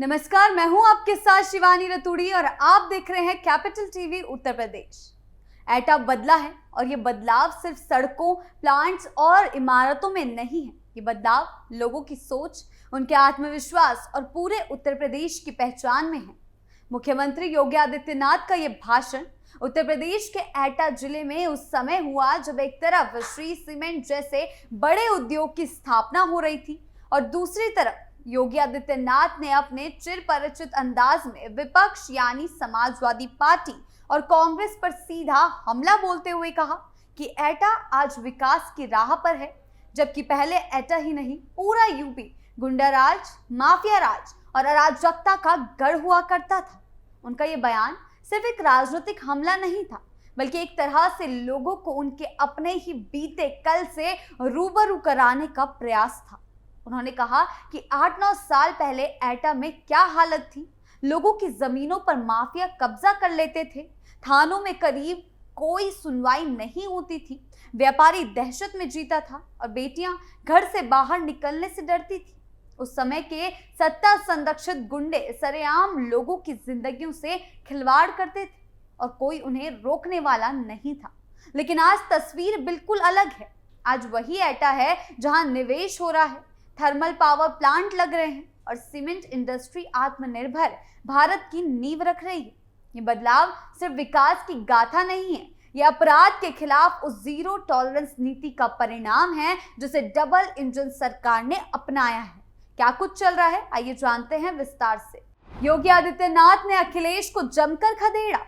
नमस्कार, मैं हूं आपके साथ शिवानी रतूड़ी और आप देख रहे हैं कैपिटल टीवी उत्तर प्रदेश। एटा बदला है और ये बदलाव सिर्फ सड़कों, प्लांट्स और इमारतों में नहीं है। ये बदलाव लोगों की सोच, उनके आत्मविश्वास और पूरे उत्तर प्रदेश की पहचान में है। मुख्यमंत्री योगी आदित्यनाथ का ये भाषण उत्तर प्रदेश के एटा जिले में उस समय हुआ जब एक तरफ श्री सीमेंट जैसे बड़े उद्योग की स्थापना हो रही थी और दूसरी तरफ योगी आदित्यनाथ ने अपने चिर परिचित अंदाज में विपक्ष यानी समाजवादी पार्टी और कांग्रेस पर सीधा हमला बोलते हुए कहा कि एटा आज विकास की राह पर है, जबकि पहले एटा ही नहीं पूरा यूपी गुंडाराज, माफिया राज और अराजकता का गढ़ हुआ करता था। उनका ये बयान सिर्फ एक राजनीतिक हमला नहीं था, बल्कि एक तरह से लोगों को उनके अपने ही बीते कल से रूबरू कराने का प्रयास था। उन्होंने कहा कि 8-9 साल पहले एटा में क्या हालत थी। लोगों की जमीनों पर माफिया कब्जा कर लेते थे, थानों में करीब कोई सुनवाई नहीं होती थी, व्यापारी दहशत में जीता था और बेटियां घर से बाहर निकलने से डरती थी। उस समय के सत्ता संरक्षित गुंडे सरेआम लोगों की जिंदगियों से खिलवाड़ करते थे और कोई उन्हें रोकने वाला नहीं था। लेकिन आज तस्वीर बिल्कुल अलग है। आज वही एटा है जहां निवेश हो रहा है, थर्मल पावर प्लांट लग रहे हैं और सीमेंट इंडस्ट्री आत्मनिर्भर भारत की नींव रख रही है। ये बदलाव सिर्फ विकास की गाथा नहीं है, यह अपराध के खिलाफ उस जीरो टॉलरेंस नीति का परिणाम है जिसे डबल इंजन सरकार ने अपनाया है। क्या कुछ चल रहा है, आइए जानते हैं विस्तार से। योगी आदित्यनाथ ने अखिलेश को जमकर खदेड़ा।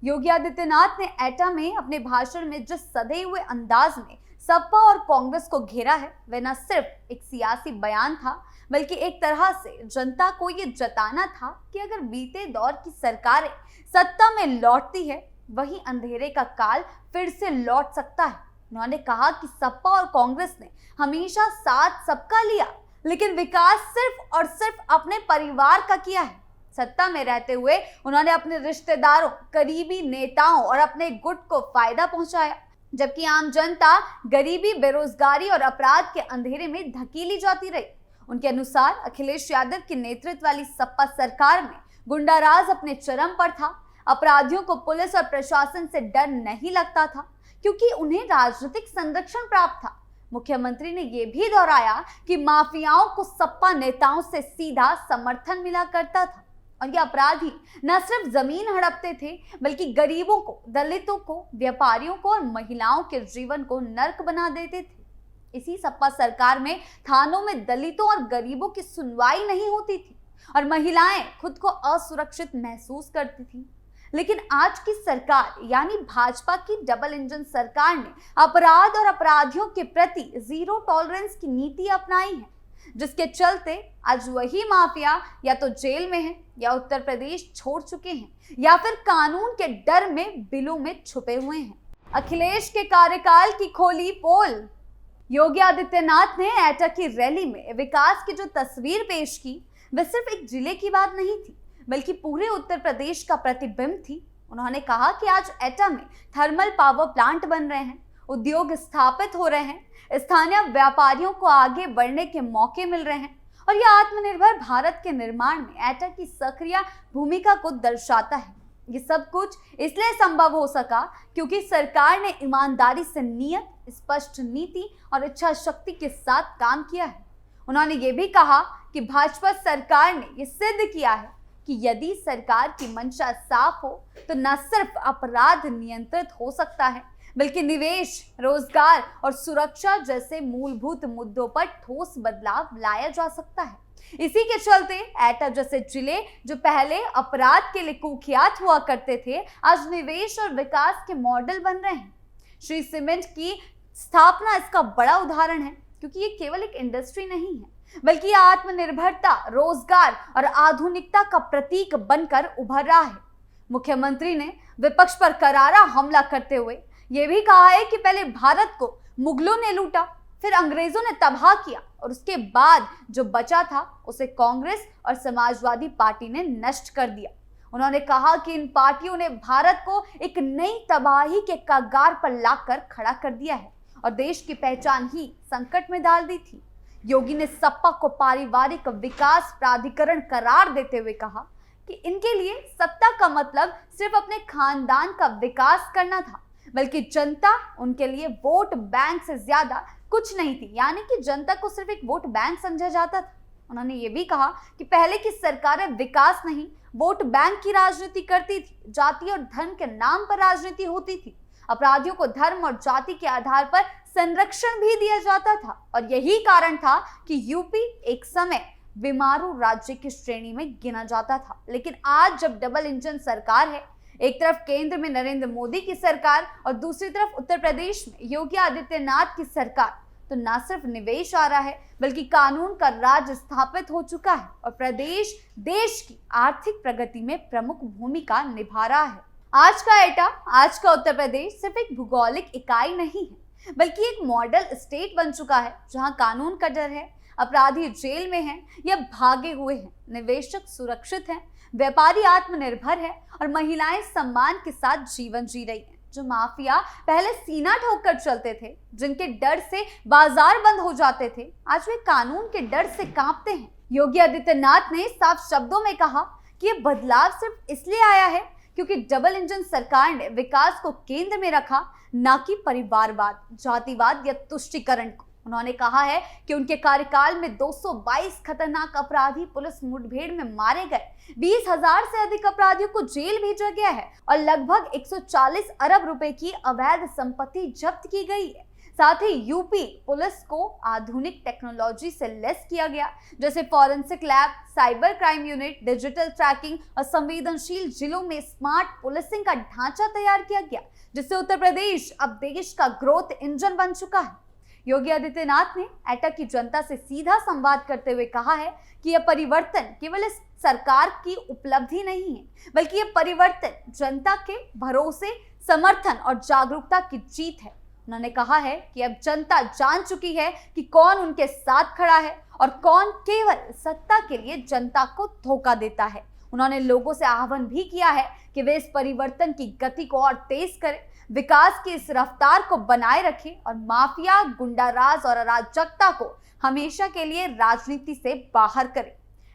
योगी आदित्यनाथ ने एटा में अपने भाषण में जिस सधे हुए अंदाज में सपा और कांग्रेस को घेरा है, वह न सिर्फ एक सियासी बयान था, बल्कि एक तरह से जनता को ये जताना था कि अगर बीते दौर की सरकारें सत्ता में लौटती है, वही अंधेरे का काल फिर से लौट सकता है। उन्होंने कहा कि सपा और कांग्रेस ने हमेशा साथ सबका लिया, लेकिन विकास सिर्फ और सिर्फ अपने परिवार का किया है। सत्ता में रहते हुए उन्होंने अपने रिश्तेदारों, करीबी नेताओं और अपने गुट को फायदा पहुंचाया, जबकि आम जनता गरीबी, बेरोजगारी और अपराध के अंधेरे में धकेली जाती रही। उनके अनुसार अखिलेश यादव के नेतृत्व वाली सपा सरकार में गुंडाराज अपने चरम पर था। अपराधियों को पुलिस और प्रशासन से डर नहीं लगता था क्योंकि उन्हें राजनीतिक संरक्षण प्राप्त था। मुख्यमंत्री ने यह भी दोहराया कि माफियाओं को सपा नेताओं से सीधा समर्थन मिला करता था और ये अपराधी न सिर्फ जमीन हड़पते थे, बल्कि गरीबों को, दलितों को, व्यापारियों को और महिलाओं के जीवन को नर्क बना देते थे। इसी सपा सरकार में थानों में दलितों और गरीबों की सुनवाई नहीं होती थी और महिलाएं खुद को असुरक्षित महसूस करती थी। लेकिन आज की सरकार यानी भाजपा की डबल इंजन सरकार ने अपराध और अपराधियों के प्रति जीरो टॉलरेंस की नीति अपनाई है, जिसके चलते आज वही माफिया या तो जेल में है, या उत्तर प्रदेश छोड़ चुके हैं, या फिर कानून के डर में बिलों में छुपे हुए हैं। अखिलेश के कार्यकाल की खोली पोल। योगी आदित्यनाथ ने एटा की रैली में विकास की जो तस्वीर पेश की, वह सिर्फ एक जिले की बात नहीं थी, बल्कि पूरे उत्तर प्रदेश का प्रतिबिंब थी। उन्होंने कहा कि आज एटा में थर्मल पावर प्लांट बन रहे हैं, उद्योग स्थापित हो रहे हैं, स्थानीय व्यापारियों को आगे बढ़ने के मौके मिल रहे हैं और यह आत्मनिर्भर भारत के निर्माण में एटा की सक्रिय भूमिका को दर्शाता है। ये सब कुछ इसलिए संभव हो सका क्योंकि सरकार ने ईमानदारी से नियत, स्पष्ट नीति और इच्छा शक्ति के साथ काम किया है। उन्होंने ये भी कहा कि भाजपा सरकार ने ये सिद्ध किया है कि यदि सरकार की मंशा साफ हो तो न सिर्फ अपराध नियंत्रित हो सकता है, बल्कि निवेश, रोजगार और सुरक्षा जैसे मूलभूत मुद्दों पर ठोस बदलाव लाया जा सकता है। इसी के चलते एटा जैसे जिले जो पहले अपराध के लिए कुख्यात हुआ करते थे, आज निवेश और विकास के मॉडल बन रहे हैं। श्री सीमेंट की स्थापना इसका बड़ा उदाहरण है, क्योंकि ये केवल एक इंडस्ट्री नहीं है, बल्कि आत्मनिर्भरता, रोजगार और आधुनिकता का प्रतीक बनकर उभर रहा है। मुख्यमंत्री ने विपक्ष पर करारा हमला करते हुए यह भी कहा है कि पहले भारत को मुगलों ने लूटा, फिर अंग्रेजों ने तबाह किया और उसके बाद जो बचा था उसे कांग्रेस और समाजवादी पार्टी ने नष्ट कर दिया। उन्होंने कहा कि इन पार्टियों ने भारत को एक नई तबाही के कगार पर लाकर खड़ा कर दिया है और देश की पहचान ही संकट में डाल दी थी। योगी ने सपा को पारिवारिक विकास प्राधिकरण करार देते हुए कहा कि इनके लिए सत्ता का मतलब सिर्फ अपने खानदान का विकास करना था, बल्कि जनता उनके लिए वोट बैंक से ज्यादा कुछ नहीं थी, यानी कि जनता को सिर्फ एक वोट बैंक समझा जाता था। उन्होंने ये भी कहा कि पहले की सरकारें विकास नहीं, वोट बैंक की राजनीति करती थी, जाति और धर्म के नाम पर राजनीति होती थी, अपराधियों को धर्म और जाति के आधार पर संरक्षण भी दिया जाता था और यही कारण था कि यूपी एक समय बीमारू राज्य की श्रेणी में गिना जाता था। लेकिन आज जब डबल इंजन सरकार है, एक तरफ केंद्र में नरेंद्र मोदी की सरकार और दूसरी तरफ उत्तर प्रदेश में योगी आदित्यनाथ की सरकार, तो न सिर्फ निवेश आ रहा है बल्कि कानून का राज स्थापित हो चुका है और प्रदेश देश की आर्थिक प्रगति में प्रमुख भूमिका निभा रहा है। आज का एटा, आज का उत्तर प्रदेश सिर्फ एक भौगोलिक इकाई नहीं है बल्कि एक मॉडल स्टेट बन चुका है, जहां कानून का डर है, अपराधी जेल में हैं या भागे हुए हैं, निवेशक सुरक्षित हैं, व्यापारी आत्मनिर्भर है और महिलाएं सम्मान के साथ जीवन जी रही हैं। जो माफिया पहले सीना ठोक कर चलते थे, जिनके डर से बाजार बंद हो जाते थे, आज वे कानून के डर से कांपते हैं। योगी आदित्यनाथ ने साफ शब्दों में कहा कि यह बदलाव सिर्फ इसलिए आया है क्योंकि डबल इंजन सरकार ने विकास को केंद्र में रखा, न कि परिवारवाद, जातिवाद या तुष्टीकरण को। उन्होंने कहा है कि उनके कार्यकाल में 222 खतरनाक अपराधी पुलिस मुठभेड़ में मारे गए, 20,000 से अधिक अपराधियों को जेल भेजा गया है और लगभग 140 अरब रुपए की अवैध संपत्ति जब्त की गई है। साथ ही यूपी पुलिस को आधुनिक टेक्नोलॉजी से लैस किया गया, जैसे forensic lab, cyber crime unit, digital tracking और संवेदनशील जिलों में स्मार्ट पुलिसिंग का ढांचा तैयार किया गया, जिससे उत्तर प्रदेश अब देश का ग्रोथ इंजन बन चुका है। योगी आदित्यनाथ ने एटा की जनता से सीधा संवाद करते हुए कहा है कि यह परिवर्तन केवल इस सरकार की उपलब्धि नहीं है, बल्कि यह परिवर्तन जनता के भरोसे, समर्थन और जागरूकता की जीत है। उन्होंने कहा है कि अब जनता जान चुकी है कि कौन उनके साथ खड़ा है और कौन केवल सत्ता के लिए जनता को धोखा देता है। उन्होंने लोगों से आह्वान भी किया है कि वे इस परिवर्तन की गति को और तेज करें, विकास की इस रफ्तार को बनाए रखें और माफिया, गुंडाराज और अराजकता को हमेशा के लिए राजनीति से बाहर करें।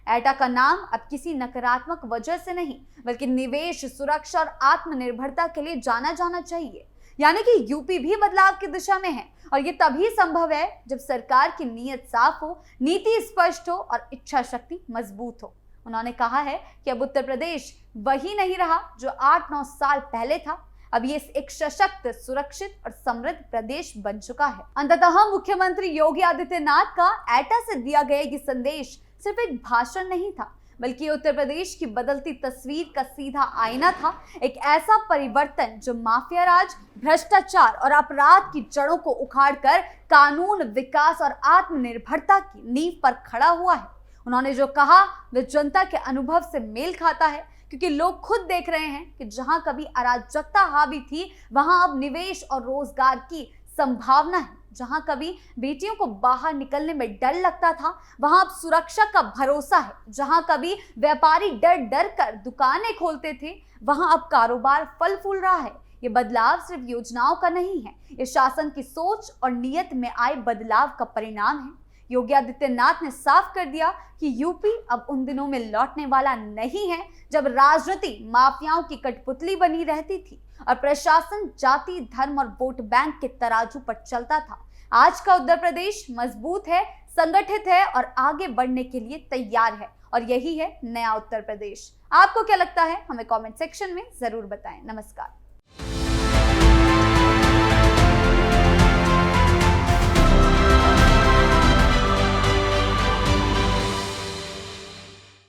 एटा का नाम अब किसी नकारात्मक वजह से नहीं, बल्कि निवेश, सुरक्षा और आत्मनिर्भरता के लिए जाना जाना चाहिए। यानी कि यूपी भी बदलाव की दिशा में है और ये तभी संभव है जब सरकार की नीयत साफ हो, नीति स्पष्ट हो और इच्छा शक्ति मजबूत हो। उन्होंने कहा है कि अब उत्तर प्रदेश वही नहीं रहा जो 8-9 साल पहले था। अब ये एक सशक्त, सुरक्षित और समृद्ध प्रदेश बन चुका है। अंततः मुख्यमंत्री योगी आदित्यनाथ का एटा से दिया गया ये संदेश सिर्फ एक भाषण नहीं था, बल्कि उत्तर प्रदेश की बदलती तस्वीर का सीधा आईना था। एक ऐसा परिवर्तन जो माफिया राज, भ्रष्टाचार और अपराध की जड़ों को उखाड़कर कानून, विकास और आत्मनिर्भरता की नींव पर खड़ा हुआ है। उन्होंने जो कहा वह जनता के अनुभव से मेल खाता है, क्योंकि लोग खुद देख रहे हैं कि जहां कभी अराजकता हावी थी, वहां अब निवेश और रोजगार की संभावना है। जहां कभी बेटियों को बाहर निकलने में डर लगता था, वहां अब सुरक्षा का भरोसा है। जहां कभी व्यापारी डर डर कर दुकानें खोलते थे, वहां अब कारोबार फल फूल रहा है। ये बदलाव सिर्फ योजनाओं का नहीं है, ये शासन की सोच और नीयत में आए बदलाव का परिणाम है। योगी आदित्यनाथ ने साफ कर दिया कि यूपी अब उन दिनों में लौटने वाला नहीं है जब राजनीति माफियाओं की कठपुतली बनी रहती थी और प्रशासन जाति, धर्म और वोट बैंक के तराजू पर चलता था। आज का उत्तर प्रदेश मजबूत है, संगठित है और आगे बढ़ने के लिए तैयार है और यही है नया उत्तर प्रदेश। आपको क्या लगता है? हमें कमेंट सेक्शन में जरूर बताएं। नमस्कार।